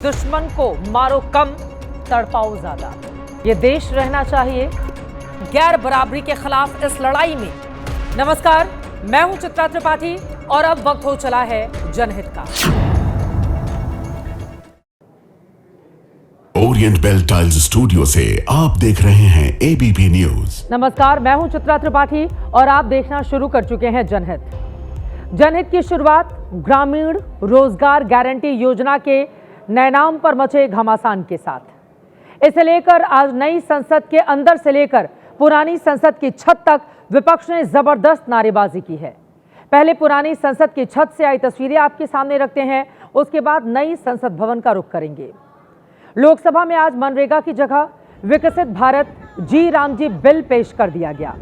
दुश्मन को मारो कम, तड़पाओ ज्यादा। ये देश रहना चाहिए गैर बराबरी के खिलाफ इस लड़ाई में। नमस्कार, मैं हूं चित्रा त्रिपाठी और अब वक्त हो चला है जनहित का। ओरिएंट बेल टाइल्स स्टूडियो से आप देख रहे हैं एबीपी न्यूज। नमस्कार, मैं हूं चित्रा त्रिपाठी और आप देखना शुरू कर चुके हैं जनहित। जनहित की शुरुआत ग्रामीण रोजगार गारंटी योजना के नए नाम पर मचे घमासान के साथ। इसे लेकर आज नई संसद के अंदर से लेकर पुरानी संसद की छत तक विपक्ष ने जबरदस्त नारेबाजी की है। पहले पुरानी संसद की छत से आई तस्वीरें आपके सामने रखते हैं, उसके बाद नई संसद भवन का रुख करेंगे। लोकसभा में आज मनरेगा की जगह विकसित भारत जी राम जी बिल पेश कर दिया गया,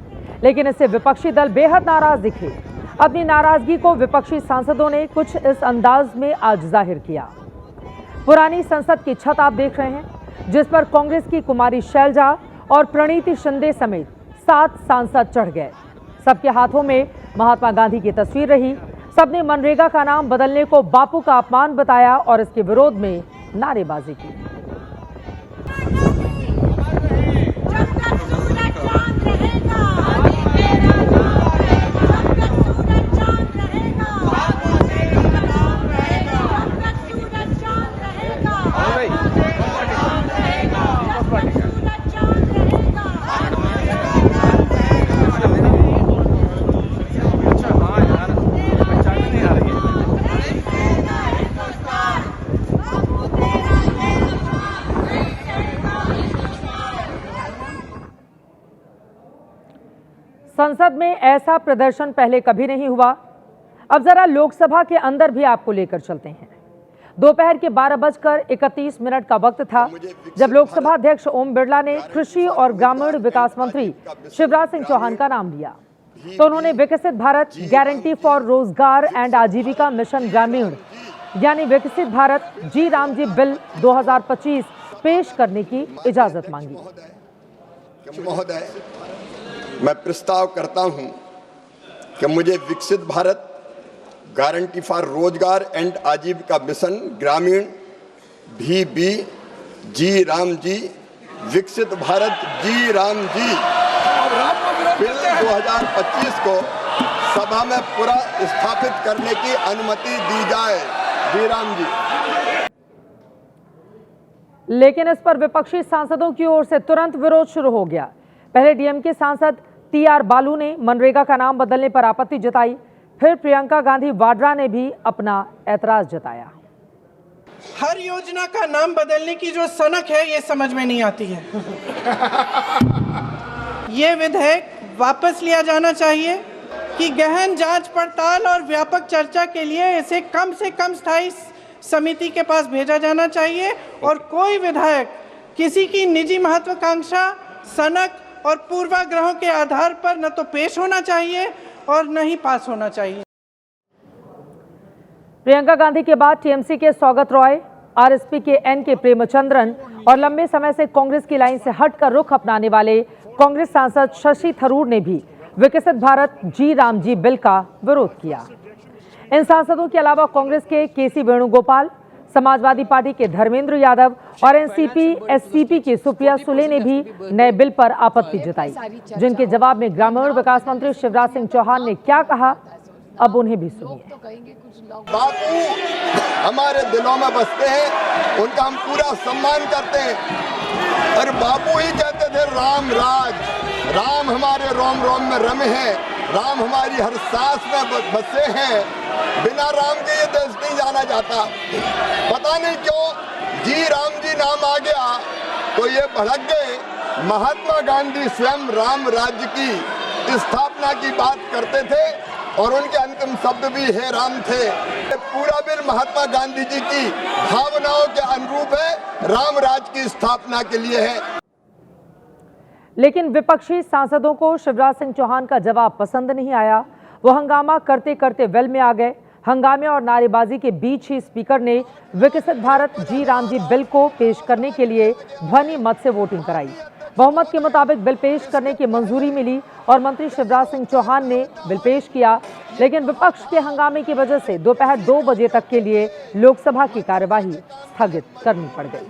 लेकिन इससे विपक्षी दल बेहद नाराज दिखे। अपनी नाराजगी को विपक्षी सांसदों ने कुछ इस अंदाज में आज जाहिर किया। पुरानी संसद की छत आप देख रहे हैं, जिस पर कांग्रेस की कुमारी शैलजा और प्रणीति शिंदे समेत 7 सांसद चढ़ गए। सबके हाथों में महात्मा गांधी की तस्वीर रही। सबने मनरेगा का नाम बदलने को बापू का अपमान बताया और इसके विरोध में नारेबाजी की। संसद में ऐसा प्रदर्शन पहले कभी नहीं हुआ। अब जरा लोकसभा के अंदर भी आपको लेकर चलते हैं। दोपहर के 12:31 का वक्त था जब लोकसभा अध्यक्ष ओम बिरला ने कृषि और ग्रामीण विकास मंत्री शिवराज सिंह चौहान का नाम लिया, तो उन्होंने विकसित भारत गारंटी फॉर रोजगार एंड आजीविका मिशन ग्रामीण यानी विकसित भारत जी राम जी बिल 2025 पेश करने की इजाजत मांगी। महोदय, मैं प्रस्ताव करता हूं कि मुझे विकसित भारत गारंटी फॉर रोजगार एंड आजीविका मिशन ग्रामीण VB जी राम जी विकसित भारत जी राम जी बिल 2025 को सभा में पूरा स्थापित करने की अनुमति दी जाए। जी राम जी। लेकिन इस पर विपक्षी सांसदों की ओर से तुरंत विरोध शुरू हो गया। पहले डीएमके सांसद TR बालू ने मनरेगा का नाम बदलने पर आपत्ति जताई, फिर प्रियंका गांधी वाड्रा ने भी अपना ऐतराज जताया। हर योजना का नाम बदलने की जो सनक है ये समझ में नहीं आती है। ये विधेयक वापस लिया जाना चाहिए कि गहन जांच पड़ताल और व्यापक चर्चा के लिए इसे कम से कम स्थायी समिति के पास भेजा जाना चाहिए और कोई विधायक किसी की निजी महत्वाकांक्षा, सनक और पूर्वाग्रहों के आधार पर न तो पेश होना चाहिए और न ही पास होना चाहिए। प्रियंका गांधी के बाद टीएमसी के सौगत रॉय, आरएसपी के NK प्रेमचंद्रन और लंबे समय से कांग्रेस की लाइन से हटकर रुख अपनाने वाले कांग्रेस सांसद शशि थरूर ने भी विकसित भारत जी राम जी बिल का विरोध किया। इन सांसदों के अलावा कांग्रेस के KC वेणुगोपाल, समाजवादी पार्टी के धर्मेंद्र यादव और NCP SCP की सुप्रिया सुले ने भी नए बिल पर आपत्ति जताई, जिनके जवाब में ग्रामीण विकास मंत्री शिवराज सिंह चौहान ने क्या कहा, अब उन्हें भी सुनिए। बापू हमारे दिलों में बसते हैं, उनका हम पूरा सम्मान करते हैं। और बापू ही कहते थे राम राज, राम हमारे रोम रोम में रमे हैं, राम हमारी हर सांस में बसे हैं। बिना राम के ये देश नहीं जाना जाता। पता नहीं क्यों जी राम जी नाम आ गया तो ये भड़क गए। महात्मा गांधी स्वयं राम राज्य की स्थापना की बात करते थे और उनके अंतिम शब्द भी हे राम थे। पूरा बिल महात्मा गांधी जी की भावनाओं के अनुरूप है, राम राज की स्थापना के लिए है। लेकिन विपक्षी सांसदों को शिवराज सिंह चौहान का जवाब पसंद नहीं आया। वो हंगामा करते करते वेल में आ गए। हंगामे और नारेबाजी के बीच ही स्पीकर ने विकसित भारत जी राम जी बिल को पेश करने के लिए ध्वनि मत से वोटिंग कराई। बहुमत के मुताबिक बिल पेश करने की मंजूरी मिली और मंत्री शिवराज सिंह चौहान ने बिल पेश किया, लेकिन विपक्ष के हंगामे की वजह से दोपहर 2 बजे तक के लिए लोकसभा की कार्यवाही स्थगित करनी पड़ गई।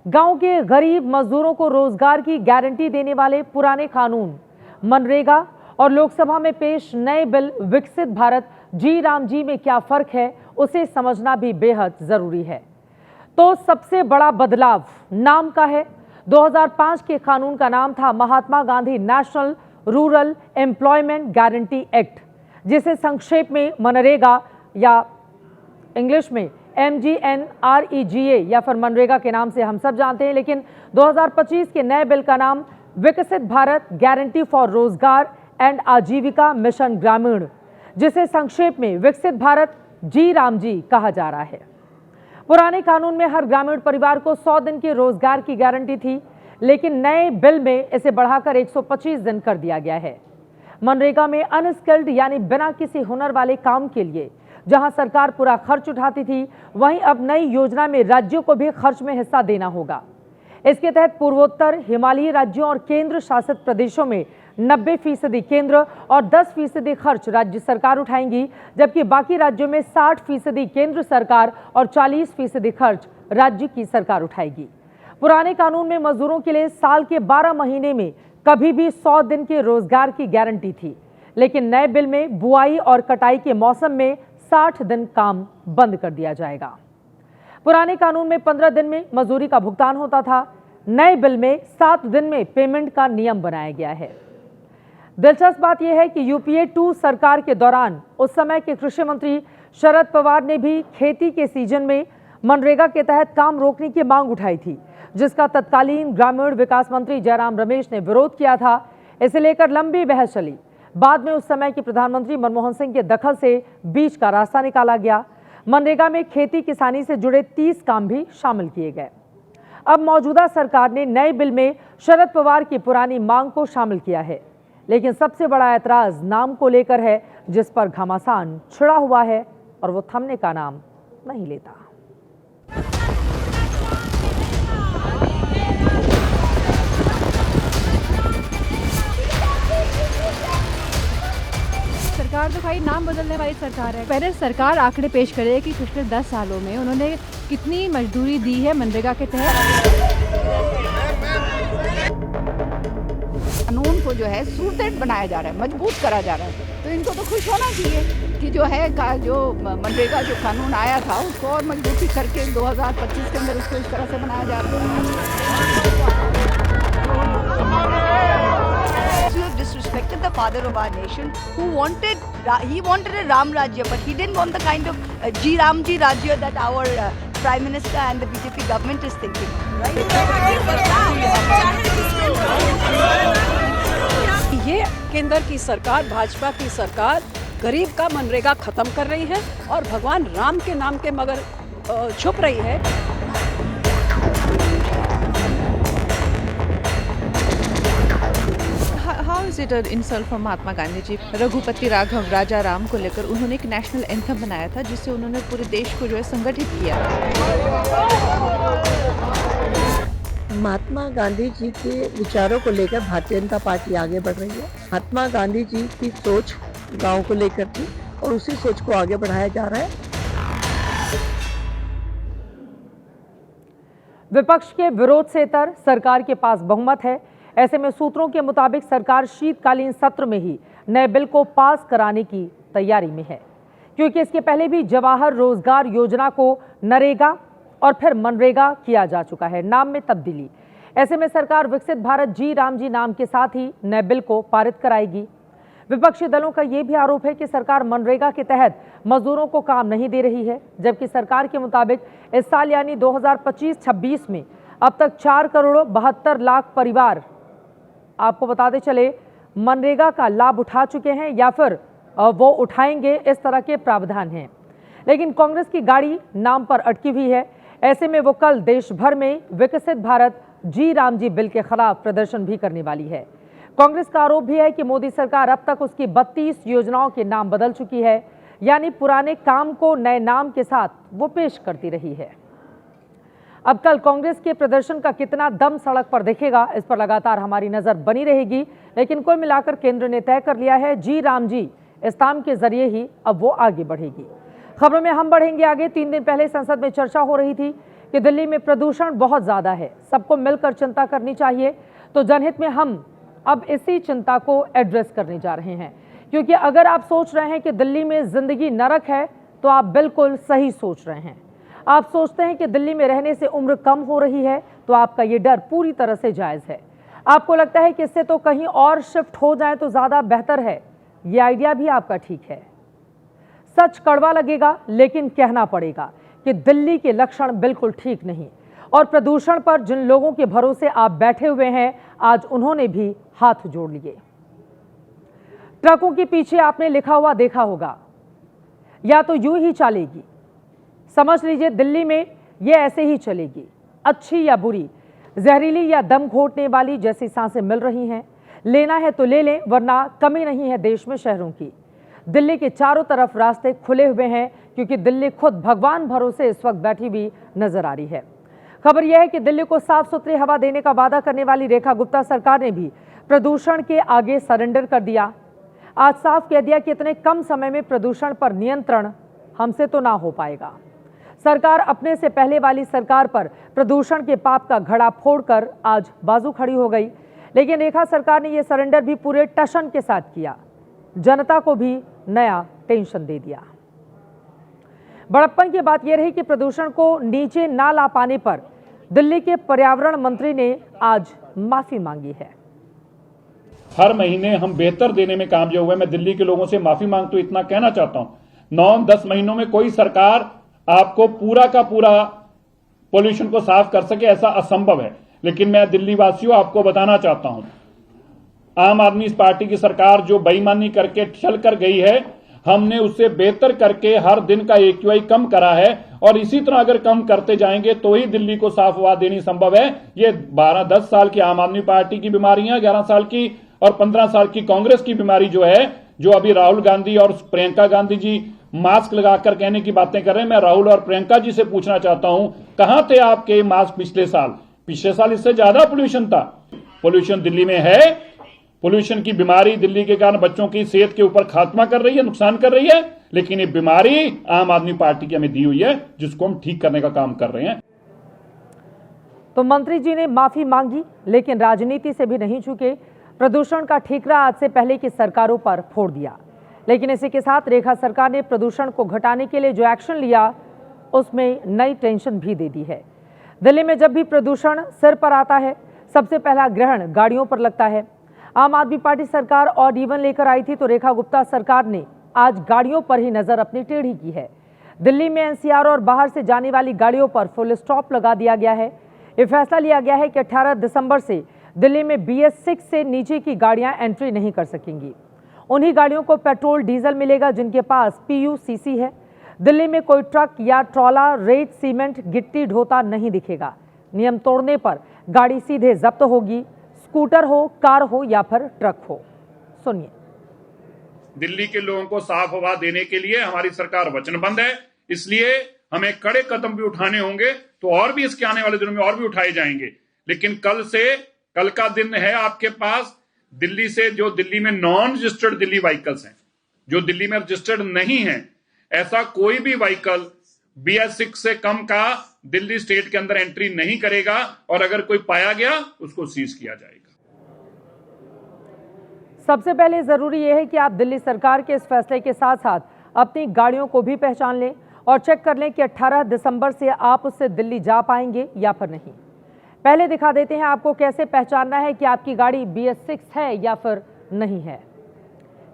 गांव के गरीब मजदूरों को रोजगार की गारंटी देने वाले पुराने कानून मनरेगा और लोकसभा में पेश नए बिल विकसित भारत जी राम जी में क्या फर्क है, उसे समझना भी बेहद जरूरी है। तो सबसे बड़ा बदलाव नाम का है। 2005 के कानून का नाम था Mahatma Gandhi national rural employment guarantee act, जिसे संक्षेप में मनरेगा या इंग्लिश में MGNREGA या फिर मनरेगा के नाम से हम सब जानते हैं। लेकिन 2025 के नए बिल का नाम विकसित भारत गारंटी फॉर रोजगार एंड आजीविका मिशन ग्रामीण, जिसे संक्षेप में विकसित भारत जी राम जी कहा जा रहा है। पुराने कानून में हर ग्रामीण परिवार को 100 दिन के रोजगार की गारंटी थी, लेकिन नए बिल में इसे बढ़ाकर 125 दिन कर दिया गया है। मनरेगा में अनस्किल्ड यानी बिना किसी हुनर वाले काम के लिए जहां सरकार पूरा खर्च उठाती थी, वहीं अब नई योजना में राज्यों को भी खर्च में हिस्सा देना होगा। इसके तहत पूर्वोत्तर, हिमालयी राज्यों और केंद्र शासित प्रदेशों में 90% केंद्र और 10% खर्च राज्य सरकार उठाएंगी, जबकि बाकी राज्यों में 60% केंद्र सरकार और 40% खर्च राज्य की सरकार उठाएगी। पुराने कानून में मजदूरों के लिए साल के 12 महीने में कभी भी 100 दिन के रोजगार की गारंटी थी, लेकिन नए बिल में बुआई और कटाई के मौसम में 60 दिन काम बंद कर दिया जाएगा। पुराने कानून में 15 दिन में मजदूरी का भुगतान होता था, नए बिल में 7 दिन में पेमेंट का नियम बनाया गया है। दिलचस्प बात यह है कि यूपीए 2 सरकार के दौरान उस समय के कृषि मंत्री शरद पवार ने भी खेती के सीजन में मनरेगा के तहत काम रोकने की मांग उठाई थी, जिसका तत्कालीन ग्रामीण विकास मंत्री जयराम रमेश ने विरोध किया था। इसे लेकर लंबी बहस चली। बाद में उस समय के प्रधानमंत्री मनमोहन सिंह के दखल से बीच का रास्ता निकाला गया। मनरेगा में खेती किसानी से जुड़े 30 काम भी शामिल किए गए। अब मौजूदा सरकार ने नए बिल में शरद पवार की पुरानी मांग को शामिल किया है, लेकिन सबसे बड़ा ऐतराज नाम को लेकर है, जिस पर घमासान छिड़ा हुआ है और वो थमने का नाम नहीं लेता। सरकार तो भाई नाम बदलने वाली सरकार है। पहले सरकार आंकड़े पेश करे कि पिछले 10 सालों में उन्होंने कितनी मजदूरी दी है मनरेगा के तहत। कानून को जो है सूटेड बनाया जा रहा है, मजबूत करा जा रहा है, तो इनको तो खुश होना चाहिए कि जो है जो मनरेगा जो कानून आया था उसको और मजबूती करके 2025 के अंदर उसको इस तरह से बनाया जा रहा है। Disrespected the father of our nation, who wanted a Ram Rajya, but he didn't want the kind of Ji Ram Ji Rajya that our Prime Minister and the BJP government is thinking, right? ये केंद्र की सरकार, भाजपा की सरकार गरीब का मनरेगा खत्म कर रही है और भगवान राम के नाम के मगर छुप रही है। How is it an insult from Mahatma Gandhi ji? Raghupati Raghav राजा राम को लेकर उन्होंने एक नेशनल एंथम बनाया था, जिससे उन्होंने पूरे देश को जो है संगठित किया। महात्मा गांधी जी के विचारों को लेकर भारतीय जनता पार्टी आगे बढ़ रही है। महात्मा गांधी जी की सोच गांव को लेकर थी और उसी सोच को आगे बढ़ाया जा रहा है। विपक्ष के विरोध से इतर सरकार के पास बहुमत है। ऐसे में सूत्रों के मुताबिक सरकार शीतकालीन सत्र में ही नए बिल को पास कराने की तैयारी में है, क्योंकि इसके पहले भी जवाहर रोजगार योजना को नरेगा और फिर मनरेगा किया जा चुका है, नाम में तब्दीली। ऐसे में सरकार विकसित भारत जी राम जी नाम के साथ ही नए बिल को पारित कराएगी। विपक्षी दलों का यह भी आरोप है कि सरकार मनरेगा के तहत मजदूरों को काम नहीं दे रही है, जबकि सरकार के मुताबिक इस साल यानी 2025-26 में अब तक 4 करोड़ 72 लाख परिवार, आपको बताते चले, मनरेगा का लाभ उठा चुके हैं या फिर वो उठाएंगे, इस तरह के प्रावधान हैं। लेकिन कांग्रेस की गाड़ी नाम पर अटकी हुई है। ऐसे में वो कल देश भर में विकसित भारत जी राम जी बिल के खिलाफ प्रदर्शन भी करने वाली है। कांग्रेस का आरोप भी है कि मोदी सरकार अब तक उसकी 32 योजनाओं के नाम बदल चुकी है, यानी पुराने काम को नए नाम के साथ वो पेश करती रही है। अब कल कांग्रेस के प्रदर्शन का कितना दम सड़क पर दिखेगा, इस पर लगातार हमारी नजर बनी रहेगी। लेकिन कुल मिलाकर केंद्र ने तय कर लिया है, जी राम जी इस्लाम के जरिए ही अब वो आगे बढ़ेगी। खबरों में हम बढ़ेंगे आगे। 3 दिन पहले संसद में चर्चा हो रही थी कि दिल्ली में प्रदूषण बहुत ज्यादा है, सबको मिलकर चिंता करनी चाहिए। तो जनहित में हम अब इसी चिंता को एड्रेस करने जा रहे हैं, क्योंकि अगर आप सोच रहे हैं कि दिल्ली में जिंदगी नरक है तो आप बिल्कुल सही सोच रहे हैं। आप सोचते हैं कि दिल्ली में रहने से उम्र कम हो रही है तो आपका ये डर पूरी तरह से जायज है। आपको लगता है कि इससे तो कहीं और शिफ्ट हो जाए तो ज्यादा बेहतर है, ये आइडिया भी आपका ठीक है। सच कड़वा लगेगा, लेकिन कहना पड़ेगा कि दिल्ली के लक्षण बिल्कुल ठीक नहीं, और प्रदूषण पर जिन लोगों के भरोसे आप बैठे हुए हैं, आज उन्होंने भी हाथ जोड़ लिए। ट्रकों के पीछे आपने लिखा हुआ देखा होगा, या तो यूं ही चलेगी, समझ लीजिए दिल्ली में ये ऐसे ही चलेगी, अच्छी या बुरी, जहरीली या दम घोटने वाली जैसी सांसें मिल रही हैं। लेना है तो ले लें, वरना कमी नहीं है देश में शहरों की। दिल्ली के चारों तरफ रास्ते खुले हुए हैं, क्योंकि दिल्ली खुद भगवान भरोसे इस वक्त बैठी हुई नजर आ रही है। खबर यह है कि दिल्ली को साफ सुथरी हवा देने का वादा करने वाली रेखा गुप्ता सरकार ने भी प्रदूषण के आगे सरेंडर कर दिया। आज साफ कह दिया कि इतने कम समय में प्रदूषण पर नियंत्रण हमसे तो ना हो पाएगा। सरकार अपने से पहले वाली सरकार पर प्रदूषण के पाप का घड़ा फोड़कर आज बाजू खड़ी हो गई। लेकिन रेखा सरकार ने यह सरेंडर भी पूरे टशन के साथ किया, जनता को भी नया टेंशन दे दिया। बड़प्पन की बात यह रही कि प्रदूषण को नीचे ना ला पाने पर दिल्ली के पर्यावरण मंत्री ने आज माफी मांगी है। हर महीने हम बेहतर देने में कामयाब हुए। मैं दिल्ली के लोगों से माफी मांगता हूं, इतना कहना चाहता हूं। 9-10 महीनों में कोई सरकार आपको पूरा का पूरा पोल्यूशन को साफ कर सके, ऐसा असंभव है। लेकिन मैं दिल्ली वासियों आपको बताना चाहता हूं, आम आदमी पार्टी की सरकार जो बेईमानी करके चल कर गई है, हमने उससे बेहतर करके हर दिन का AQI कम करा है, और इसी तरह अगर कम करते जाएंगे तो ही दिल्ली को साफ हवा देनी संभव है। ये 12-10 साल की आम आदमी पार्टी की बीमारियां, 11 साल की और 15 साल की कांग्रेस की बीमारी जो है, जो अभी राहुल गांधी और प्रियंका गांधी जी मास्क लगाकर कहने की बातें कर रहे हैं। मैं राहुल और प्रियंका जी से पूछना चाहता हूं, कहां थे आपके मास्क पिछले साल? पिछले साल इससे ज्यादा पोल्यूशन था। पोल्यूशन दिल्ली में है। पोल्यूशन की बीमारी दिल्ली के कारण बच्चों की सेहत के ऊपर खात्मा कर रही है, नुकसान कर रही है। लेकिन ये बीमारी आम आदमी पार्टी की हमें दी हुई है, जिसको हम ठीक करने का काम कर रहे हैं। तो मंत्री जी ने माफी मांगी, लेकिन राजनीति से भी नहीं चूके। प्रदूषण का ठीकरा आज से पहले की सरकारों पर फोड़ दिया। लेकिन इसी के साथ रेखा सरकार ने प्रदूषण को घटाने के लिए जो एक्शन लिया, उसमें नई टेंशन भी दे दी है। दिल्ली में जब भी प्रदूषण सिर पर आता है, सबसे पहला ग्रहण गाड़ियों पर लगता है। आम आदमी पार्टी सरकार और ईवन लेकर आई थी, तो रेखा गुप्ता सरकार ने आज गाड़ियों पर ही नजर अपनी टेढ़ी की है। दिल्ली में NCR और बाहर से जाने वाली गाड़ियों पर फुल स्टॉप लगा दिया गया है। यह फैसला लिया गया है कि 18 दिसंबर से दिल्ली में BS6 से नीचे की गाड़ियां एंट्री नहीं कर सकेंगी। उन्हीं गाड़ियों को पेट्रोल डीजल मिलेगा जिनके पास PUCC है। दिल्ली में कोई ट्रक या ट्रॉला रेत, सीमेंट, गिट्टी ढोता नहीं दिखेगा। नियम तोड़ने पर गाड़ी सीधे जब्त होगी, स्कूटर हो, कार हो या फिर ट्रक हो। सुनिए। दिल्ली के लोगों को साफ हवा देने के लिए हमारी सरकार वचनबद्ध है, इसलिए हमें कड़े कदम भी उठाने होंगे, तो और भी इसके आने वाले दिनों में और भी उठाए जाएंगे। लेकिन कल का दिन है आपके पास, दिल्ली से जो दिल्ली में नॉन रजिस्टर्ड दिल्ली व्हीकल्स हैं, जो दिल्ली में रजिस्टर्ड नहीं है, ऐसा कोई भी व्हीकल BS6 से कम का दिल्ली स्टेट के अंदर एंट्री नहीं करेगा, और अगर कोई पाया गया उसको सीज किया जाएगा। सबसे पहले जरूरी यह है कि आप दिल्ली सरकार के इस फैसले के साथ साथ अपनी गाड़ियों को भी पहचान लें और चेक कर लें कि 18 दिसंबर से आप उससे दिल्ली जा पाएंगे या फिर नहीं। पहले दिखा देते हैं आपको कैसे पहचानना है कि आपकी गाड़ी BS6 है या फिर नहीं है।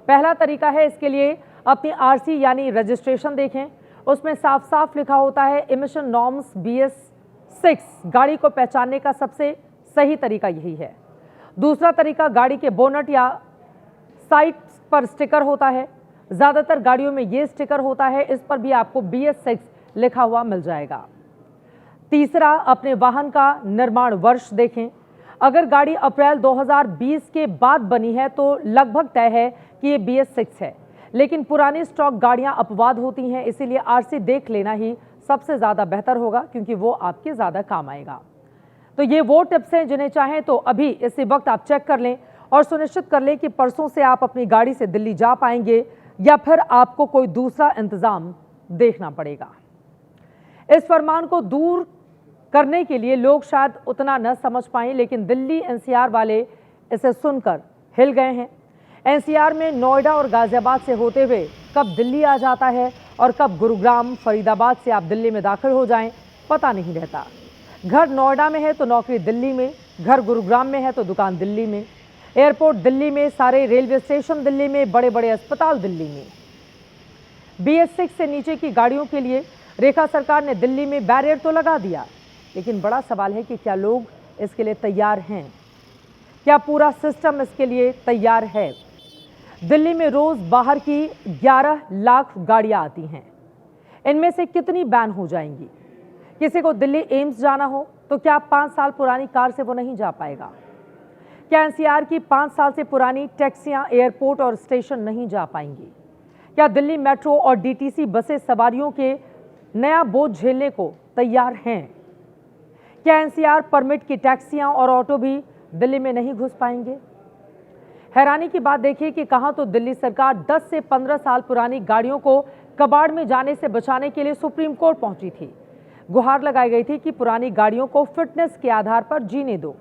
पहला तरीका है, इसके लिए अपनी RC यानी रजिस्ट्रेशन देखें। उसमें साफ साफ लिखा होता है इमिशन नॉर्म्स BS6। गाड़ी को पहचानने का सबसे सही तरीका यही है। दूसरा तरीका, गाड़ी के बोनट या साइड पर स्टिकर होता है। ज़्यादातर गाड़ियों में ये स्टिकर होता है, इस पर भी आपको BS6 लिखा हुआ मिल जाएगा। तीसरा, अपने वाहन का निर्माण वर्ष देखें। अगर गाड़ी अप्रैल 2020 के बाद बनी है तो लगभग तय है कि ये BS6 है, लेकिन पुरानी स्टॉक गाड़ियां अपवाद होती हैं, इसीलिए RC देख लेना ही सबसे ज़्यादा बेहतर होगा, क्योंकि वो आपके ज़्यादा काम आएगा। तो ये वो टिप्स हैं जिन्हें चाहें तो अभी इसी वक्त आप चेक कर लें और सुनिश्चित कर लें कि परसों से आप अपनी गाड़ी से दिल्ली जा पाएंगे या फिर आपको कोई दूसरा इंतज़ाम देखना पड़ेगा। इस फरमान को दूर करने के लिए लोग शायद उतना न समझ पाएं, लेकिन दिल्ली एनसीआर वाले इसे सुनकर हिल गए हैं। एनसीआर में नोएडा और गाजियाबाद से होते हुए कब दिल्ली आ जाता है और कब गुरुग्राम फरीदाबाद से आप दिल्ली में दाखिल हो जाएं, पता नहीं रहता। घर नोएडा में है तो नौकरी दिल्ली में, घर गुरुग्राम में है तो दुकान दिल्ली में, एयरपोर्ट दिल्ली में, सारे रेलवे स्टेशन दिल्ली में, बड़े बड़े अस्पताल दिल्ली में। BS6 से नीचे की गाड़ियों के लिए रेखा सरकार ने दिल्ली में बैरियर तो लगा दिया, लेकिन बड़ा सवाल है कि क्या लोग इसके लिए तैयार हैं? क्या पूरा सिस्टम इसके लिए तैयार है? दिल्ली में रोज बाहर की 11 लाख गाड़ियां आती हैं। इनमें से कितनी बैन हो जाएंगी? किसी को दिल्ली एम्स जाना हो तो क्या 5 साल पुरानी कार से वो नहीं जा पाएगा? क्या एनसीआर की 5 साल से पुरानी टैक्सियां एयरपोर्ट और स्टेशन नहीं जा पाएंगी? क्या दिल्ली मेट्रो और DTC बसें सवारियों के नया बोझ झेलने को तैयार हैं? क्या एनसीआर परमिट की टैक्सियां और ऑटो भी दिल्ली में नहीं घुस पाएंगे? हैरानी की बात देखिए कि कहां तो दिल्ली सरकार 10 से 15 साल पुरानी गाड़ियों को कबाड़ में जाने से बचाने के लिए सुप्रीम कोर्ट पहुंची थी। गुहार लगाई गई थी कि पुरानी गाड़ियों को फिटनेस के आधार पर जीने दो,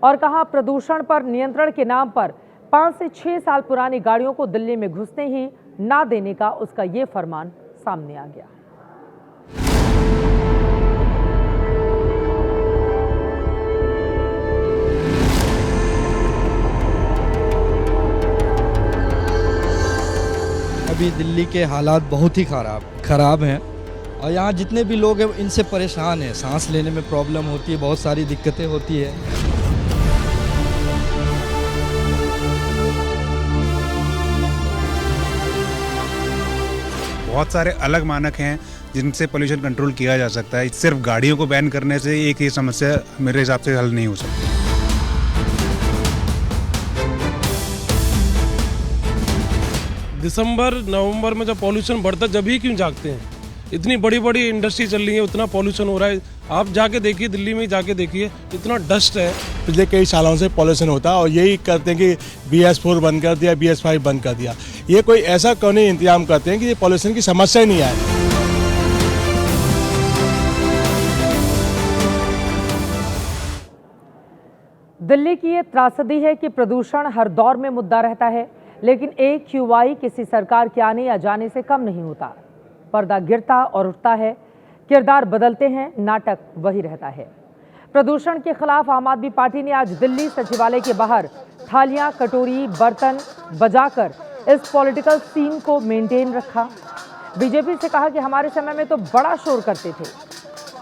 और कहां प्रदूषण पर नियंत्रण के नाम पर 5 से 6 साल पुरानी गाड़ियों को दिल्ली में घुसने ही ना देने का उसका ये फरमान सामने आ गया। अभी दिल्ली के हालात बहुत ही खराब हैं और यहाँ जितने भी लोग हैं इनसे परेशान हैं। सांस लेने में प्रॉब्लम होती है, बहुत सारी दिक्कतें होती है। बहुत सारे अलग मानक हैं जिनसे पोल्यूशन कंट्रोल किया जा सकता है। सिर्फ गाड़ियों को बैन करने से एक ही समस्या मेरे हिसाब से हल नहीं हो सकती। दिसंबर नवंबर में जब पॉल्यूशन बढ़ता जब ही क्यों जागते हैं? इतनी बड़ी बड़ी इंडस्ट्री चल रही है, उतना पॉल्यूशन हो रहा है। आप जाके देखिए, दिल्ली में ही जाके देखिए, इतना डस्ट है। पिछले कई सालों से पॉल्यूशन होता है और यही करते हैं कि BS4 बंद कर दिया, BS5 बंद कर दिया। ये कोई ऐसा क्यों नहीं इंतजाम करते हैं कि ये पॉल्यूशन की समस्या ही नहीं आए। दिल्ली की ये त्रासदी है कि प्रदूषण हर दौर में मुद्दा रहता है, लेकिन AQI किसी सरकार के आने या जाने से कम नहीं होता। पर्दा गिरता और उठता है, किरदार बदलते हैं, नाटक वही रहता है। प्रदूषण के खिलाफ आम आदमी पार्टी ने आज दिल्ली सचिवालय के बाहर थालियां, कटोरी, बर्तन बजाकर इस पॉलिटिकल सीन को मेंटेन रखा। बीजेपी से कहा कि हमारे समय में तो बड़ा शोर करते थे,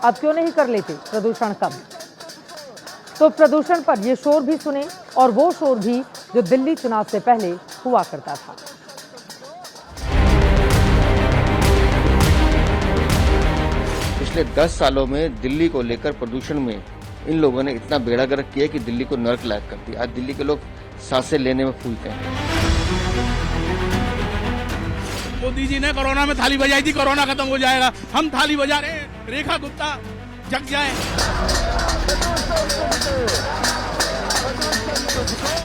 अब क्यों नहीं कर लेते प्रदूषण कम? तो प्रदूषण पर ये शोर भी सुने, और वो शोर भी जो दिल्ली चुनाव से पहले हुआ करता था। पिछले 10 सालों में दिल्ली को लेकर प्रदूषण में इन लोगों ने इतना बेड़ा गर्क किया कि दिल्ली को नर्क लायक कर दिया। आज दिल्ली के लोग सांसें लेने में फूलते हैं। मोदी जी ने कोरोना में थाली बजाई थी, कोरोना खत्म हो जाएगा। हम थाली बजा रहे हैं, रेखा गुप्ता जग जाए।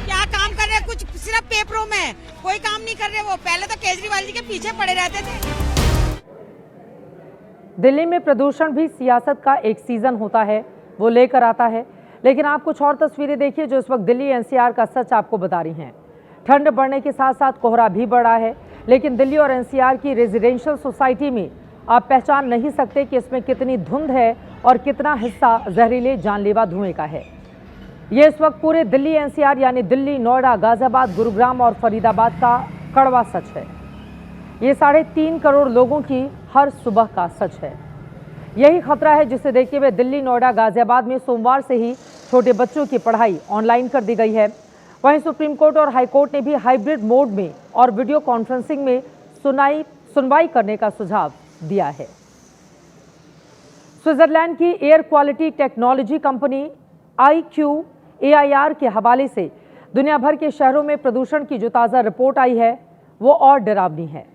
क्या काम कर रहे हैं? कुछ सिर्फ पेपरों में, कोई काम नहीं कर रहे। वो पहले तो केजरीवाल जी के पीछे पड़े रहते थे। दिल्ली में प्रदूषण भी सियासत का एक सीजन होता है, वो लेकर आता है। लेकिन आप कुछ और तस्वीरें देखिए जो इस वक्त दिल्ली NCR का सच आपको बता रही हैं। ठंड बढ़ने के साथ साथ कोहरा भी बढ़ा है, लेकिन दिल्ली और NCR की रेजिडेंशियल सोसाइटी में आप पहचान नहीं सकते कि इसमें कितनी धुंध है और कितना हिस्सा जहरीले जानलेवा धुएं का है। ये इस वक्त पूरे दिल्ली NCR यानी दिल्ली, नोएडा, गाजियाबाद, गुरुग्राम और फरीदाबाद का कड़वा सच है। ये 3.5 करोड़ लोगों की हर सुबह का सच है। यही खतरा है जिसे देखते हुए दिल्ली, नोएडा, गाजियाबाद में सोमवार से ही छोटे बच्चों की पढ़ाई ऑनलाइन कर दी गई है। वहीं सुप्रीम कोर्ट और हाई कोर्ट ने भी हाइब्रिड मोड में और वीडियो कॉन्फ्रेंसिंग में सुनवाई करने का सुझाव दिया है। स्विट्जरलैंड की air quality technology company IQAIR के हवाले से दुनिया भर के शहरों में प्रदूषण की जो ताज़ा रिपोर्ट आई है वो और डरावनी है।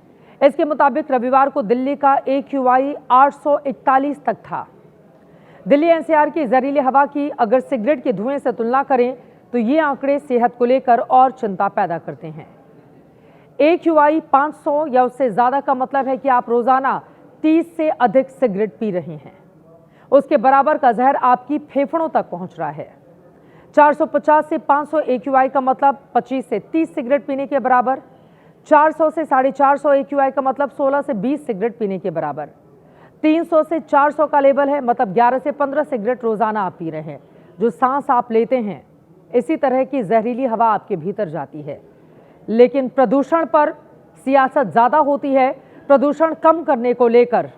इसके मुताबिक रविवार को दिल्ली का AQI 841 तक था। दिल्ली NCR की जहरीली हवा की अगर सिगरेट के धुएं से तुलना करें तो ये आंकड़े सेहत को लेकर और चिंता पैदा करते हैं। AQI 500 या उससे ज्यादा का मतलब है कि आप रोजाना 30 से अधिक सिगरेट पी रहे हैं। उसके बराबर का जहर आपकी फेफड़ों तक पहुंच रहा है। 450 से 500 AQI का मतलब 25 से 30 सिगरेट पीने के बराबर। 400 से 450 AQI का मतलब 16 से 20 सिगरेट पीने के बराबर। 300 से 400 का लेवल है, मतलब 11 से 15 सिगरेट रोजाना आप पी रहे हैं। जो सांस आप लेते हैं, इसी तरह की जहरीली हवा आपके भीतर जाती है। लेकिन प्रदूषण पर सियासत ज्यादा होती है। प्रदूषण कम करने को लेकर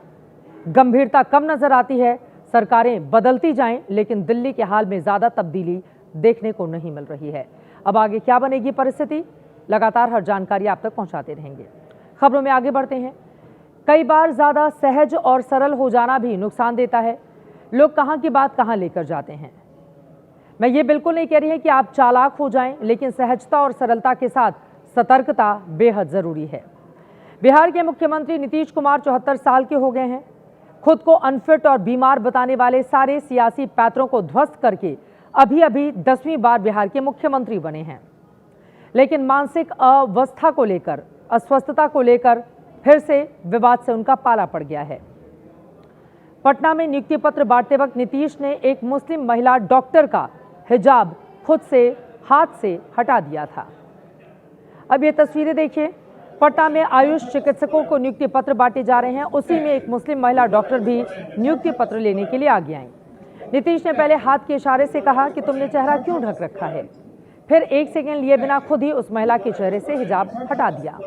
गंभीरता कम नजर आती है। सरकारें बदलती जाएं, लेकिन दिल्ली के हाल में ज्यादा तब्दीली देखने को नहीं मिल रही है। अब आगे क्या बनेगी परिस्थिति, लगातार हर जानकारी आप तक पहुंचाते रहेंगे। खबरों में आगे बढ़ते हैं। कई बार ज्यादा सहज और सरल हो जाना भी नुकसान देता है। लोग कहां की बात कहां लेकर जाते हैं। मैं ये बिल्कुल नहीं कह रही है कि आप चालाक हो जाएं, लेकिन सहजता और सरलता के साथ सतर्कता बेहद जरूरी है। बिहार के मुख्यमंत्री नीतीश कुमार 74 साल के हो गए हैं। खुद को अनफिट और बीमार बताने वाले सारे सियासी पैतरों को ध्वस्त करके अभी अभी 10वीं बार बिहार के मुख्यमंत्री बने हैं। लेकिन मानसिक अवस्था को लेकर, अस्वस्थता को लेकर फिर से विवाद से उनका पाला पड़ गया है। पटना में नियुक्ति पत्र बांटते वक्त नीतीश ने एक मुस्लिम महिला डॉक्टर का हिजाब खुद से हाथ से हटा दिया था। अब ये तस्वीरें देखिए। पटना में आयुष चिकित्सकों को नियुक्ति पत्र बांटे जा रहे हैं। उसी में एक मुस्लिम महिला डॉक्टर भी नियुक्ति पत्र लेने के लिए आगे आई। नीतीश ने पहले हाथ के इशारे से कहा कि तुमने चेहरा क्यों ढक रखा है। फिर 1 सेकंड लिए बिना खुद ही उस महिला के चेहरे से हिजाब हटा दिया।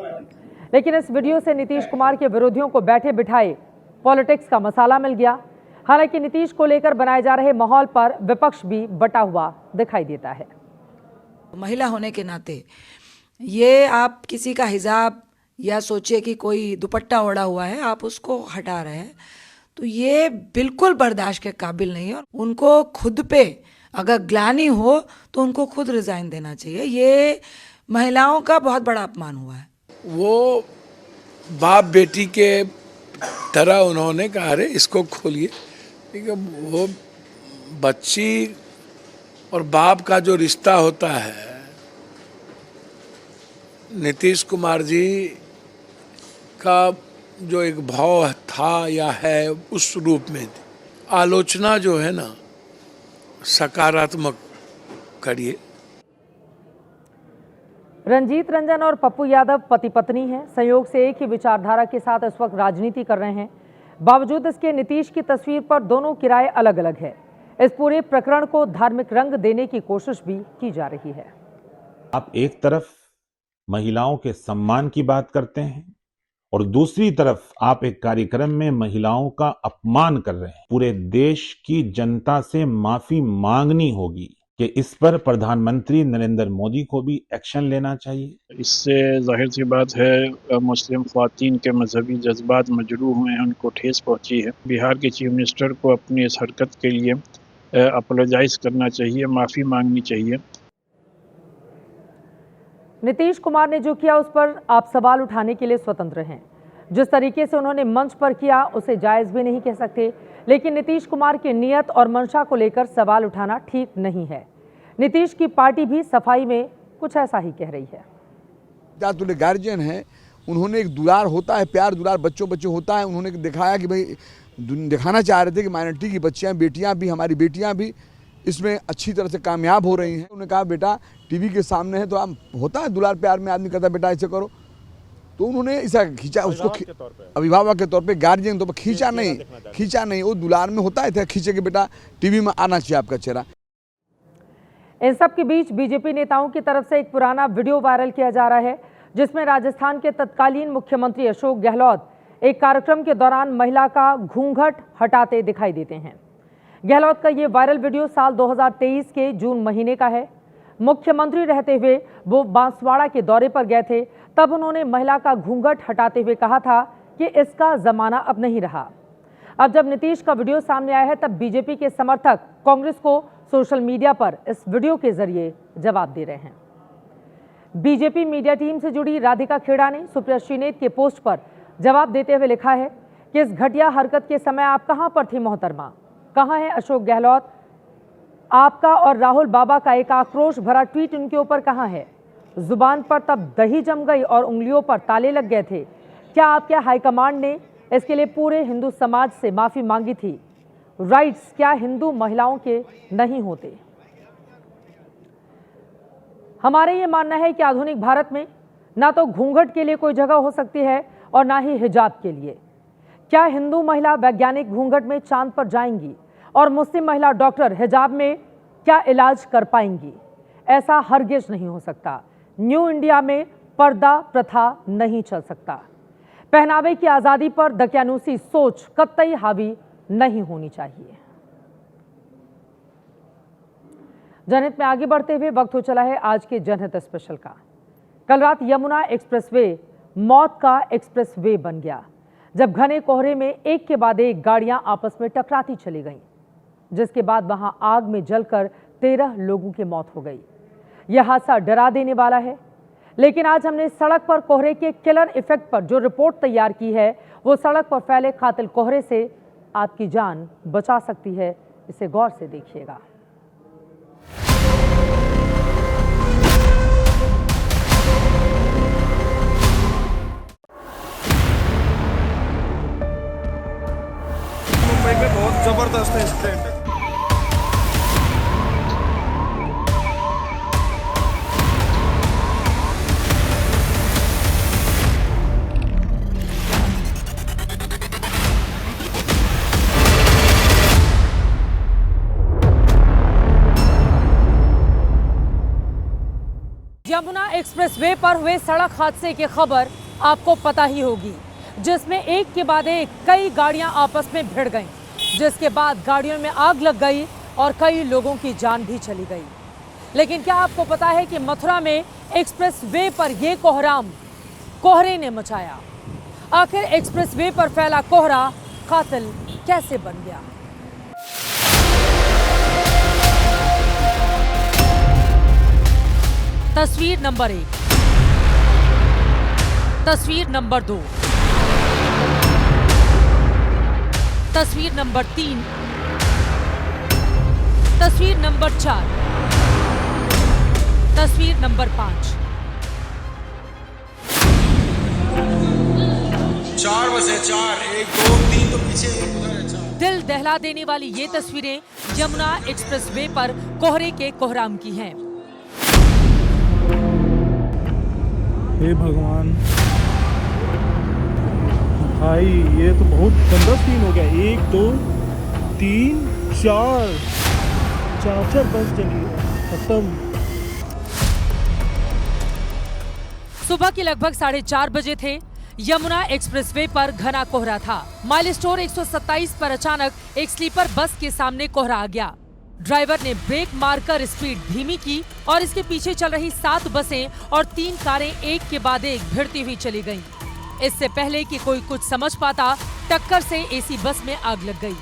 लेकिन इस वीडियो से नीतीश कुमार के विरोधियों को बैठे बिठाए पॉलिटिक्स का मसाला मिल गया। हालांकि नीतीश को लेकर बनाए जा रहे माहौल पर विपक्ष भी बटा हुआ दिखाई देता है। महिला होने के नाते ये आप किसी का हिजाब या सोचिए कि कोई दुपट्टा ओढ़ा हुआ है, आप उसको हटा रहे हैं, तो ये बिल्कुल बर्दाश्त के काबिल नहीं है। उनको खुद पे अगर ग्लानि हो तो उनको खुद रिजाइन देना चाहिए। ये महिलाओं का बहुत बड़ा अपमान हुआ है। वो बाप बेटी के तरह उन्होंने कहा, अरे इसको खोलिए। ठीक है, वो बच्ची और बाप का जो रिश्ता होता है, नीतीश कुमार जी का जो एक भाव था या है, उस रूप में आलोचना जो है ना, सकारात्मक करिए। रंजीत रंजन और पप्पू यादव पति पत्नी हैं। संयोग से एक ही विचारधारा के साथ इस वक्त राजनीति कर रहे हैं। बावजूद इसके नीतीश की तस्वीर पर दोनों की राय अलग अलग है। इस पूरे प्रकरण को धार्मिक रंग देने की कोशिश भी की जा रही है। आप एक तरफ महिलाओं के सम्मान की बात करते हैं और दूसरी तरफ आप एक कार्यक्रम में महिलाओं का अपमान कर रहे हैं। पूरे देश की जनता से माफी मांगनी होगी कि इस पर प्रधानमंत्री नरेंद्र मोदी को भी एक्शन लेना चाहिए। इससे जाहिर सी बात है मुस्लिम ख्वातीन के मजहबी जज्बात मजरूह हुए हैं, उनको ठेस पहुंची है। बिहार के चीफ मिनिस्टर को अपनी इस हरकत के लिए अपोलोजाइज करना चाहिए, माफ़ी मांगनी चाहिए। नीतीश कुमार ने जो किया उस पर आप सवाल उठाने के लिए स्वतंत्र हैं। जिस तरीके से उन्होंने मंच पर किया उसे जायज़ भी नहीं कह सकते, लेकिन नीतीश कुमार की नीयत और मंशा को लेकर सवाल उठाना ठीक नहीं है। नीतीश की पार्टी भी सफाई में कुछ ऐसा ही कह रही है। जातुल गार्जियन है, उन्होंने एक दुलार होता है, प्यार दुलार बच्चों होता है। उन्होंने दिखाया कि भाई दिखाना चाह रहे थे कि माइनॉरिटी की बच्चियाँ, बेटियाँ भी, हमारी बेटियाँ भी इसमें अच्छी तरह से कामयाब हो रही हैं। उन्होंने कहा बेटा टीवी के सामने है तो आप होता है दुलार प्यार में आदमी कहता है बेटा ऐसे करो, तो उन्होंने ऐसा खींचा उसको, अभिभावक के तौर पे, गार्जियन तो खींचा नहीं, वो दुलार में होता है खींचे के बेटा टीवी में आना चाहिए आपका चेहरा। इन सब के बीच बीजेपी नेताओं की तरफ से एक पुराना वीडियो वायरल किया जा रहा है, जिसमें राजस्थान के तत्कालीन मुख्यमंत्री अशोक गहलोत एक कार्यक्रम के दौरान महिला का घूंघट हटाते दिखाई देते हैं। गहलोत का ये वायरल वीडियो साल 2023 के जून महीने का है। मुख्यमंत्री रहते हुए वो बांसवाड़ा के दौरे पर गए थे। तब उन्होंने महिला का घूंघट हटाते हुए कहा था कि इसका जमाना अब नहीं रहा। अब जब नीतीश का वीडियो सामने आया है, तब बीजेपी के समर्थक कांग्रेस को सोशल मीडिया पर इस वीडियो के जरिए जवाब दे रहे हैं। बीजेपी मीडिया टीम से जुड़ी राधिका खेड़ा ने सुप्रिया श्रीनेत के पोस्ट पर जवाब देते हुए लिखा है कि इस घटिया हरकत के समय आप कहां पर थी मोहतरमा? कहां है अशोक गहलोत? आपका और राहुल बाबा का एक आक्रोश भरा ट्वीट उनके ऊपर कहां है? जुबान पर तब दही जम गई और उंगलियों पर ताले लग गए थे। क्या आपके हाईकमांड ने इसके लिए पूरे हिंदू समाज से माफी मांगी थी? राइट्स क्या हिंदू महिलाओं के नहीं होते? हमारा ये मानना है कि आधुनिक भारत में ना तो घूंघट के लिए कोई जगह हो सकती है और ना ही हिजाब के लिए। क्या हिंदू महिला वैज्ञानिक घूंघट में चांद पर जाएंगी और मुस्लिम महिला डॉक्टर हिजाब में क्या इलाज कर पाएंगी? ऐसा हरगिज नहीं हो सकता। न्यू इंडिया में पर्दा प्रथा नहीं चल सकता। पहनावे की आजादी पर दकियानूसी सोच कतई हावी नहीं होनी चाहिए। जनहित में आगे बढ़ते हुए वक्त हो चला है आज के जनहित स्पेशल का। कल रात यमुना एक्सप्रेसवे मौत का एक्सप्रेसवे बन गया, जब घने कोहरे में एक के बाद एक गाड़ियां आपस में टकराती चली गईं, जिसके बाद वहां आग में जलकर 13 लोगों की मौत हो गई। यह हादसा डरा देने वाला है, लेकिन आज हमने सड़क पर कोहरे के किलर इफेक्ट पर जो रिपोर्ट तैयार की है, वो सड़क पर फैले कातिल कोहरे से आपकी जान बचा सकती है। इसे गौर से देखिएगा। मुंबई में बहुत जबरदस्त एक्सीडेंट है। यमुना एक्सप्रेसवे पर हुए सड़क हादसे की खबर आपको पता ही होगी, जिसमें एक के बाद एक कई गाड़ियां आपस में भिड़ गईं, जिसके बाद गाड़ियों में आग लग गई और कई लोगों की जान भी चली गई। लेकिन क्या आपको पता है कि मथुरा में एक्सप्रेसवे पर यह कोहराम कोहरे ने मचाया? आखिर एक्सप्रेसवे पर फैला कोहरा कातिल कैसे बन गया? तस्वीर नंबर 1, तस्वीर नंबर 2, तस्वीर नंबर 3, तस्वीर नंबर 4, तस्वीर नंबर 5। 4 बजे 4, 1 2 3 तो पीछे एक उधर है 4। दिल दहला देने वाली ये तस्वीरें यमुना एक्सप्रेसवे पर कोहरे के कोहराम की हैं। हे भगवान भाई, ये तो बहुत गंदा सीन हो गया। 1 2 3 4 बस चली खत्म। सुबह के लगभग 4:30 बजे थे। यमुना एक्सप्रेसवे पर घना कोहरा था। माइलस्टोन 127 पर अचानक एक स्लीपर बस के सामने कोहरा आ गया। ड्राइवर ने ब्रेक मारकर स्पीड धीमी की और इसके पीछे चल रही 7 बसें और 3 कारें एक के बाद एक भिड़ती हुई चली गईं। इससे पहले कि कोई कुछ समझ पाता, टक्कर से एसी बस में आग लग गई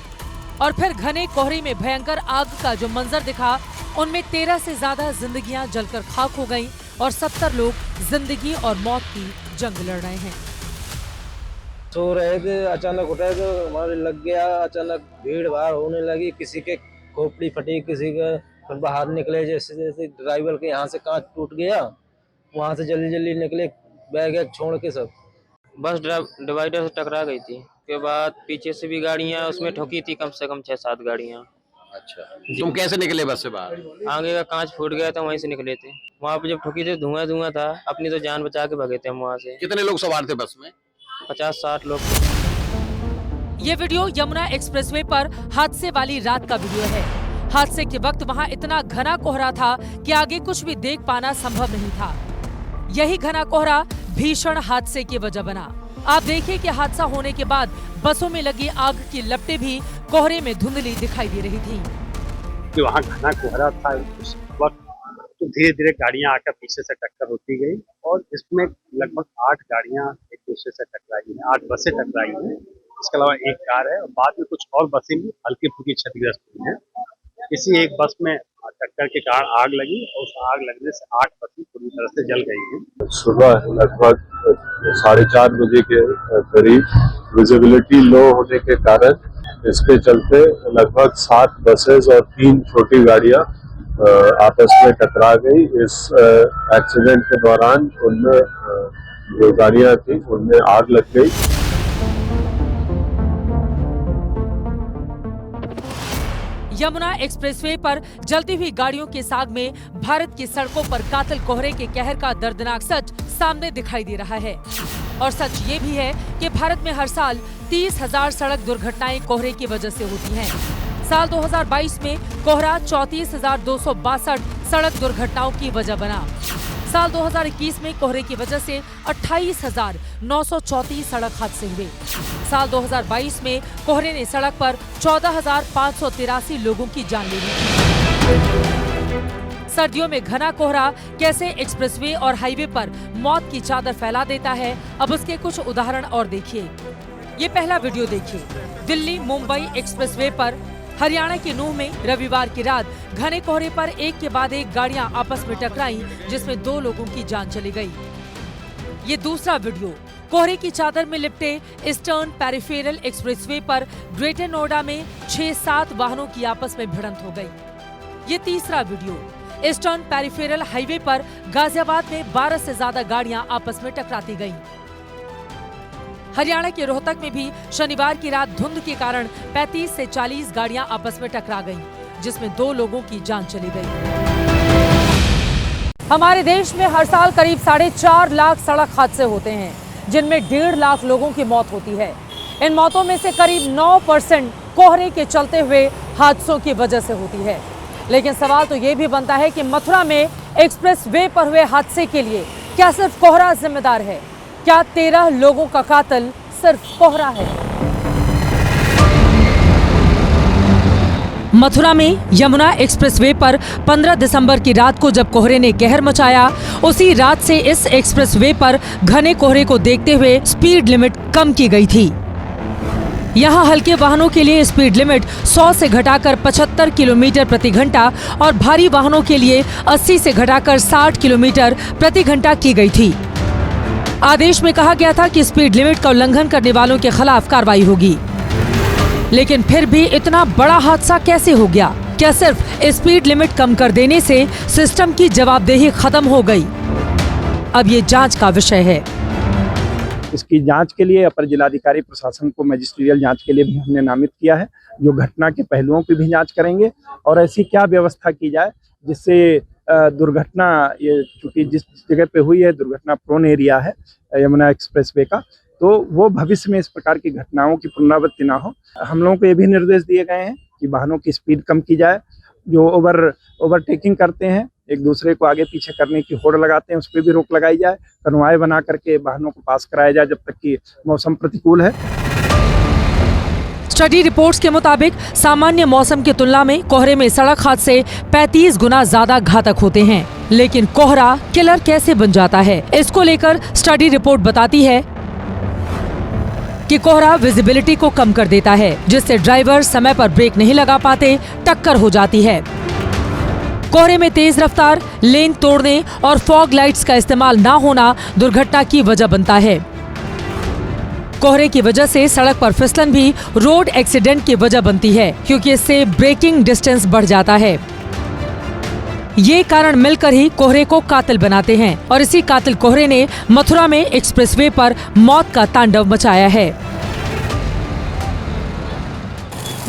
और फिर घने कोहरे में भयंकर आग का जो मंजर दिखा, उनमें 13 से ज्यादा जिंदगियां जलकर खाक हो गईं और 70 लोग जिंदगी और मौत की जंग लड़ रहे हैं। सो रहे थे, अचानक उठे तो हमारे लग गया। अचानक भीड़ भाड़ होने लगी, किसी के खोपड़ी फटी, किसी के फिर बाहर निकले। जैसे जैसे ड्राइवर के यहाँ से कांच टूट गया, वहाँ से जल्दी जल्दी निकले, बैग छोड़ के सब। बस डिवाइडर से टकरा गई थी। के बाद पीछे से भी गाड़ियाँ उसमें ठोकी थी, कम से कम 6-7 गाड़ियाँ। अच्छा, तुम कैसे निकले बस से बाहर? आगे का कांच फूट गया था, वहीं से निकले थे। वहाँ पे जब ठोकी थी धुआं था, अपनी तो जान बचा के भागे थे हम वहाँ से। कितने लोग सवार थे बस में? 50-60 लोग। ये वीडियो यमुना एक्सप्रेसवे पर हादसे वाली रात का वीडियो है। हादसे के वक्त वहां इतना घना कोहरा था कि आगे कुछ भी देख पाना संभव नहीं था। यही घना कोहरा भीषण हादसे की वजह बना। आप देखिए कि हादसा होने के बाद बसों में लगी आग की लपटें भी कोहरे में धुंधली दिखाई दे रही थी। कि वहाँ घना कोहरा था उस वक्त, तो धीरे धीरे गाड़ियां आकर पीछे से टक्कर होती गई और इसमें लगभग 8 गाड़ियां एक दूसरे से टकराई हैं, 8 बसें टकराई हैं। इसके अलावा एक कार है और बाद में कुछ और बसें भी हल्की फुल्की क्षतिग्रस्त हुई हैं। इसी एक बस में टक्कर के कारण आग लगी और उस आग लगने से 8 बसें पूरी पूरी तरह से जल गई हैं। सुबह लगभग 4:30 बजे के करीब विजिबिलिटी लो होने के कारण इसके चलते लगभग 7 बसेस और 3 छोटी गाड़ियां आपस में टकरा गई। इस एक्सीडेंट के दौरान उनमें जो गाड़ियां थी उनमें आग लग गई। यमुना एक्सप्रेसवे पर जलती हुई गाड़ियों के साग में भारत की सड़कों पर कातिल कोहरे के कहर का दर्दनाक सच सामने दिखाई दे रहा है। और सच ये भी है कि भारत में हर साल 30,000 सड़क दुर्घटनाएं कोहरे की वजह से होती हैं। साल 2022 में कोहरा 34,262 सड़क दुर्घटनाओं की वजह बना। साल 2021 में कोहरे की वजह से 28,934 सड़क हादसे हुए। साल 2022 में कोहरे ने सड़क पर 14,583 लोगों की जान ले ली। सर्दियों में घना कोहरा कैसे एक्सप्रेसवे और हाईवे पर मौत की चादर फैला देता है, अब उसके कुछ उदाहरण और देखिए। ये पहला वीडियो देखिए। दिल्ली मुंबई एक्सप्रेसवे पर हरियाणा के नूह में रविवार की रात घने कोहरे पर एक के बाद एक गाड़ियां आपस में टकराईं, जिसमें 2 लोगों की जान चली गई। ये दूसरा वीडियो कोहरे की चादर में लिपटे ईस्टर्न पेरिफेरल एक्सप्रेसवे पर ग्रेटर नोएडा में 6-7 वाहनों की आपस में भिड़ंत हो गई। ये तीसरा वीडियो ईस्टर्न पेरिफेरल हाईवे पर गाजियाबाद में 12 से ज्यादा गाड़ियां आपस में टकराती गईं। हरियाणा के रोहतक में भी शनिवार की रात धुंध के कारण 35 से 40 गाड़ियां आपस में टकरा गईं, जिसमें 2 लोगों की जान चली गई। हमारे देश में हर साल करीब 4.5 लाख सड़क हादसे होते हैं, जिनमें 1.5 लाख लोगों की मौत होती है। इन मौतों में से करीब 9% कोहरे के चलते हुए हादसों की वजह से होती है। लेकिन सवाल तो ये भी बनता है कि मथुरा में एक्सप्रेस वे पर हुए हादसे के लिए क्या सिर्फ कोहरा जिम्मेदार है? क्या 13 लोगों का कातिल सिर्फ कोहरा है? मथुरा में यमुना एक्सप्रेसवे पर 15 दिसंबर की रात को जब कोहरे ने कहर मचाया, उसी रात से इस एक्सप्रेसवे पर घने कोहरे को देखते हुए स्पीड लिमिट कम की गई थी। यहाँ हल्के वाहनों के लिए स्पीड लिमिट 100 से घटाकर 75 किलोमीटर प्रति घंटा और भारी वाहनों के लिए 80 से घटाकर 60 किलोमीटर प्रति घंटा की गई थी। आदेश में कहा गया था कि स्पीड लिमिट का उल्लंघन करने वालों के खिलाफ कार्रवाई होगी। लेकिन फिर भी इतना बड़ा हादसा कैसे हो गया? क्या सिर्फ स्पीड लिमिट कम कर देने से सिस्टम की जवाबदेही खत्म हो गई? अब ये जांच का विषय है। इसकी जांच के लिए अपर जिलाधिकारी प्रशासन को मैजिस्ट्रियल जांच के लिए भी हमने नामित किया है, जो घटना के पहलुओं की भी जांच करेंगे और ऐसी क्या व्यवस्था की जाए जिससे दुर्घटना, ये चूंकि जिस जगह पे हुई है दुर्घटना प्रोन एरिया है यमुना एक्सप्रेसवे का, तो वो भविष्य में इस प्रकार की घटनाओं की पुनरावृत्ति ना हो। हम लोगों को ये भी निर्देश दिए गए हैं कि वाहनों की स्पीड कम की जाए, जो ओवरटेकिंग करते हैं, एक दूसरे को आगे पीछे करने की होड़ लगाते हैं, उस पर भी रोक लगाई जाए, कन्वाय बना करके वाहनों को पास कराया जाए जब तक कि मौसम प्रतिकूल है। स्टडी रिपोर्ट्स के मुताबिक सामान्य मौसम की तुलना में कोहरे में सड़क हादसे 35 गुना ज्यादा घातक होते हैं। लेकिन कोहरा किलर कैसे बन जाता है? इसको लेकर स्टडी रिपोर्ट बताती है कि कोहरा विजिबिलिटी को कम कर देता है, जिससे ड्राइवर समय पर ब्रेक नहीं लगा पाते, टक्कर हो जाती है। कोहरे में तेज रफ्तार, लेन तोड़ने और फॉग लाइट्स का इस्तेमाल ना होना दुर्घटना की वजह बनता है। कोहरे की वजह से सड़क पर फिसलन भी रोड एक्सीडेंट की वजह बनती है, क्योंकि इससे ब्रेकिंग डिस्टेंस बढ़ जाता है। ये कारण मिलकर ही कोहरे को कातिल बनाते हैं और इसी कातिल कोहरे ने मथुरा में एक्सप्रेसवे पर मौत का तांडव मचाया है।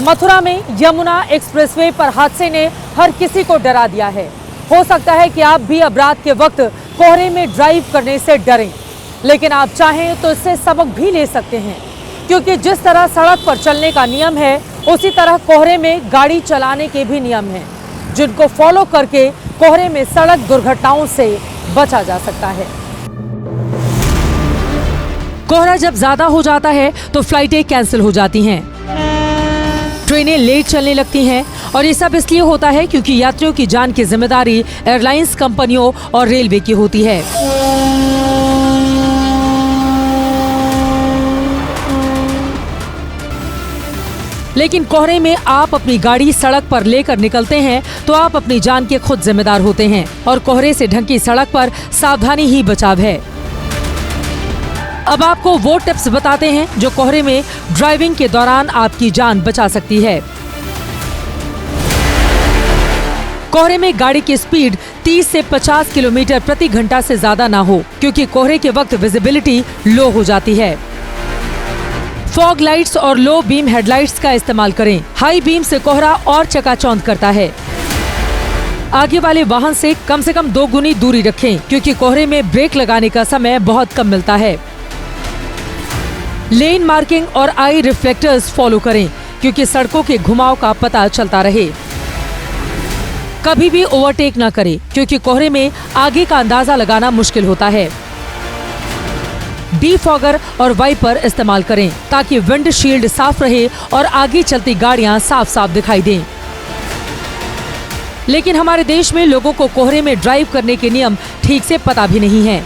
मथुरा में यमुना एक्सप्रेसवे पर हादसे ने हर किसी को डरा दिया है। हो सकता है कि आप भी अब रात के वक्त कोहरे में ड्राइव करने से डरें, लेकिन आप चाहें तो इससे सबक भी ले सकते हैं, क्योंकि जिस तरह सड़क पर चलने का नियम है, उसी तरह कोहरे में गाड़ी चलाने के भी नियम हैं, जिनको फॉलो करके कोहरे में सड़क दुर्घटनाओं से बचा जा सकता है। कोहरा जब ज्यादा हो जाता है तो फ्लाइटें कैंसिल हो जाती हैं, ट्रेनें लेट चलने लगती हैं और ये सब इसलिए होता है क्योंकि यात्रियों की जान की जिम्मेदारी एयरलाइंस कंपनियों और रेलवे की होती है। लेकिन कोहरे में आप अपनी गाड़ी सड़क पर लेकर निकलते हैं तो आप अपनी जान के खुद जिम्मेदार होते हैं और कोहरे से ढकी सड़क पर सावधानी ही बचाव है। अब आपको वो टिप्स बताते हैं जो कोहरे में ड्राइविंग के दौरान आपकी जान बचा सकती है। कोहरे में गाड़ी की स्पीड 30 से 50 किलोमीटर प्रति घंटा से ज्यादा ना हो, क्योंकि कोहरे के वक्त विजिबिलिटी लो हो जाती है। फॉग लाइट्स और लो बीम हेडलाइट्स का इस्तेमाल करें। हाई बीम से कोहरा और चकाचौंध करता है। आगे वाले वाहन से कम 2 गुनी दूरी रखें, क्योंकि कोहरे में ब्रेक लगाने का समय बहुत कम मिलता है। लेन मार्किंग और आई रिफ्लेक्टर्स फॉलो करें, क्योंकि सड़कों के घुमाव का पता चलता रहे। कभी भी ओवरटेक न करें, क्योंकि कोहरे में आगे का अंदाजा लगाना मुश्किल होता है। डीफॉगर और वाइपर इस्तेमाल करें ताकि विंडशील्ड साफ रहे और आगे चलती गाड़ियां साफ साफ दिखाई दें। लेकिन हमारे देश में लोगों को कोहरे में ड्राइव करने के नियम ठीक से पता भी नहीं है।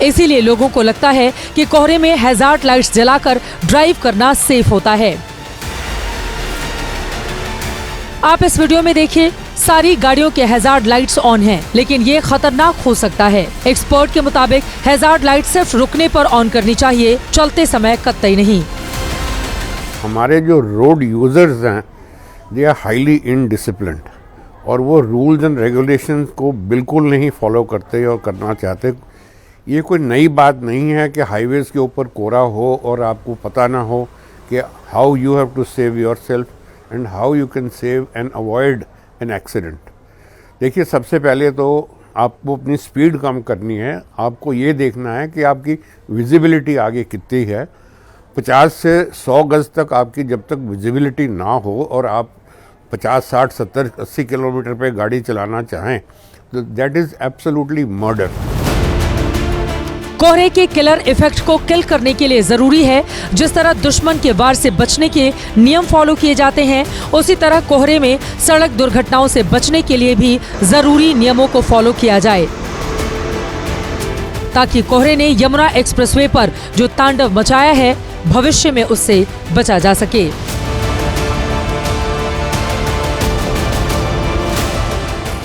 इसीलिए लोगों को लगता है कि कोहरे में हैजार्ड लाइट्स जलाकर ड्राइव करना सेफ होता है। आप इस वीडियो में देखिए, सारी गाड़ियों के हैजार्ड लाइट्स ऑन हैं, लेकिन ये खतरनाक हो सकता है। एक्सपर्ट के मुताबिक हैजार्ड लाइट सिर्फ रुकने पर ऑन करनी चाहिए, चलते समय कतई नहीं। हमारे जो रोड यूजर्स हैं, दे आर हाईली इनडिसिप्लिन्ड और वो रूल्स एंड रेगुलेशंस को बिल्कुल नहीं फॉलो करते और करना चाहते। ये कोई नई बात नहीं है कि हाईवेज के ऊपर कोहरा हो और आपको पता ना हो कि how you have to save yourself and how you can save and avoid an accident. देखिए, सबसे पहले तो आपको अपनी स्पीड कम करनी है। आपको ये देखना है कि आपकी विजिबिलिटी आगे कितनी है। 50 से 100 गज तक आपकी जब तक विजिबिलिटी ना हो और आप 50, 60, 70, 80 किलोमीटर पे गाड़ी चलाना चाहें तो दैट इज़ एब्सोल्युटली मर्डर। कोहरे के किलर इफेक्ट को किल करने के लिए जरूरी है जिस तरह दुश्मन के वार से बचने के नियम फॉलो किए जाते हैं, उसी तरह कोहरे में सड़क दुर्घटनाओं से बचने के लिए भी जरूरी नियमों को फॉलो किया जाए, ताकि कोहरे ने यमुना एक्सप्रेसवे पर जो तांडव मचाया है, भविष्य में उससे बचा जा सके।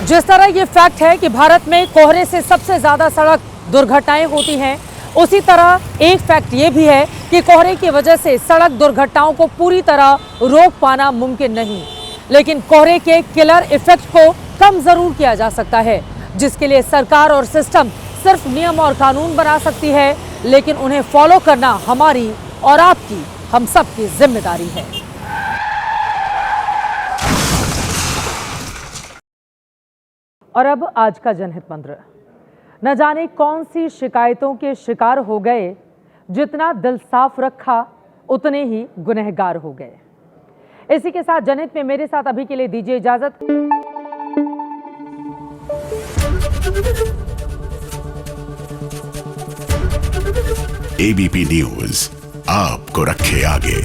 जिस तरह ये फैक्ट है कि भारत में कोहरे से सबसे ज्यादा सड़क दुर्घटनाएं होती हैं, उसी तरह एक फैक्ट ये भी है कि कोहरे की वजह से सड़क दुर्घटनाओं को पूरी तरह रोक पाना मुमकिन नहीं, लेकिन कोहरे के किलर इफेक्ट को कम जरूर किया जा सकता है, जिसके लिए सरकार और सिस्टम सिर्फ नियम और कानून बना सकती है, लेकिन उन्हें फॉलो करना हमारी और आपकी, हम सबकी जिम्मेदारी है। और अब आज का जनहित मंत्र। न जाने कौन सी शिकायतों के शिकार हो गए, जितना दिल साफ रखा उतने ही गुनहगार हो गए। इसी के साथ जनहित में मेरे साथ अभी के लिए दीजिए इजाजत। एबीपी न्यूज आपको रखे आगे।